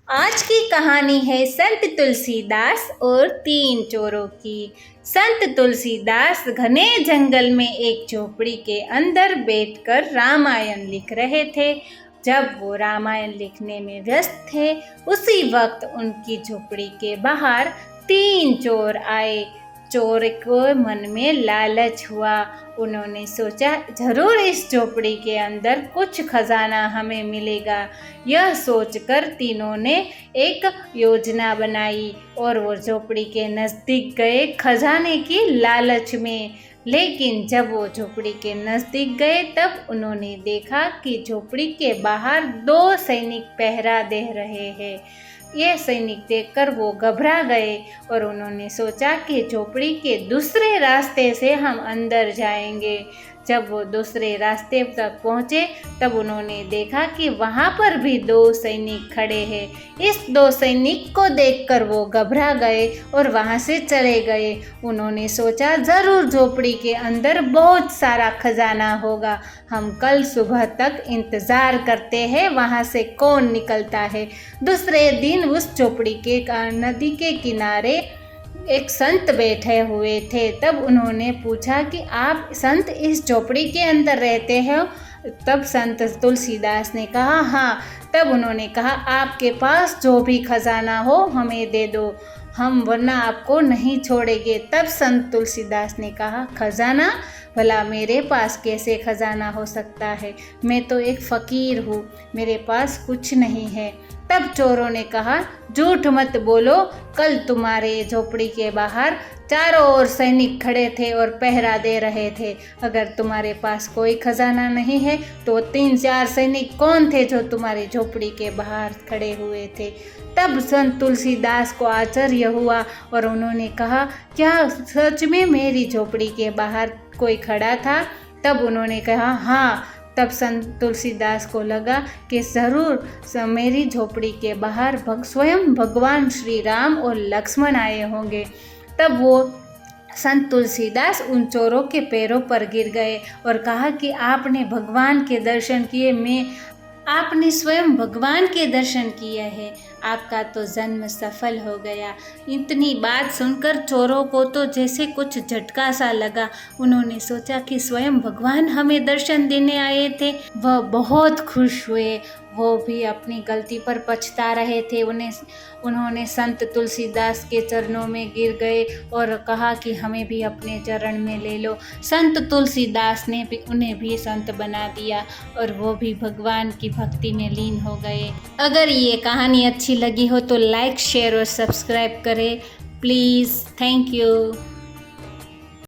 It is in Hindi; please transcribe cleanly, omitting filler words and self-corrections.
आज की कहानी है संत तुलसीदास और तीन चोरों की। संत तुलसीदास घने जंगल में एक झोपड़ी के अंदर बैठकर रामायण लिख रहे थे। जब वो रामायण लिखने में व्यस्त थे, उसी वक्त उनकी झोपड़ी के बाहर तीन चोर आए। चोर को मन में लालच हुआ। उन्होंने सोचा, जरूर इस झोपड़ी के अंदर कुछ खजाना हमें मिलेगा। यह सोचकर तीनों ने एक योजना बनाई और वो झोपड़ी के नज़दीक गए खजाने की लालच में। लेकिन जब वो झोपड़ी के नज़दीक गए, तब उन्होंने देखा कि झोपड़ी के बाहर दो सैनिक पहरा दे रहे हैं। ये सैनिक देखकर वो घबरा गए और उन्होंने सोचा कि झोपड़ी के दूसरे रास्ते से हम अंदर जाएंगे। जब वो दूसरे रास्ते तक पहुँचे, तब उन्होंने देखा कि वहाँ पर भी दो सैनिक खड़े हैं। इस दो सैनिक को देखकर वो घबरा गए और वहाँ से चले गए। उन्होंने सोचा, ज़रूर झोपड़ी के अंदर बहुत सारा खजाना होगा। हम कल सुबह तक इंतज़ार करते हैं, वहाँ से कौन निकलता है। दूसरे दिन उस झोपड़ी के नदी के किनारे एक संत बैठे हुए थे। तब उन्होंने पूछा कि आप संत इस झोपड़ी के अंदर रहते हो? तब संत तुलसीदास ने कहा, हाँ। तब उन्होंने कहा, आपके पास जो भी खजाना हो हमें दे दो, हम वरना आपको नहीं छोड़ेंगे। तब संत तुलसीदास ने कहा, खजाना? भला मेरे पास कैसे खजाना हो सकता है? मैं तो एक फ़कीर हूँ, मेरे पास कुछ नहीं है। तब चोरों ने कहा, झूठ मत बोलो, कल तुम्हारे झोपड़ी के बाहर चारों ओर सैनिक खड़े थे और पहरा दे रहे थे। अगर तुम्हारे पास कोई खजाना नहीं है तो 3-4 सैनिक कौन थे जो तुम्हारी झोपड़ी के बाहर खड़े हुए थे? तब संत तुलसीदास को आश्चर्य हुआ और उन्होंने कहा, क्या सच में मेरी झोपड़ी के बाहर कोई खड़ा था? तब उन्होंने कहा, हाँ। तब संत तुलसीदास को लगा कि ज़रूर मेरी झोपड़ी के बाहर स्वयं भगवान श्री राम और लक्ष्मण आए होंगे। तब वो संत तुलसीदास उन चोरों के पैरों पर गिर गए और कहा कि आपने भगवान के दर्शन किए, आपने स्वयं भगवान के दर्शन किए हैं, आपका तो जन्म सफल हो गया। इतनी बात सुनकर चोरों को तो जैसे कुछ झटका सा लगा। उन्होंने सोचा कि स्वयं भगवान हमें दर्शन देने आए थे। वह बहुत खुश हुए। वो भी अपनी गलती पर पछता रहे थे। उन्होंने संत तुलसीदास के चरणों में गिर गए और कहा कि हमें भी अपने चरण में ले लो। संत तुलसीदास ने भी उन्हें भी संत बना दिया और वो भी भगवान की भक्ति में लीन हो गए। अगर ये कहानी अच्छी लगी हो तो लाइक, शेयर और सब्सक्राइब करें प्लीज़। Thank you.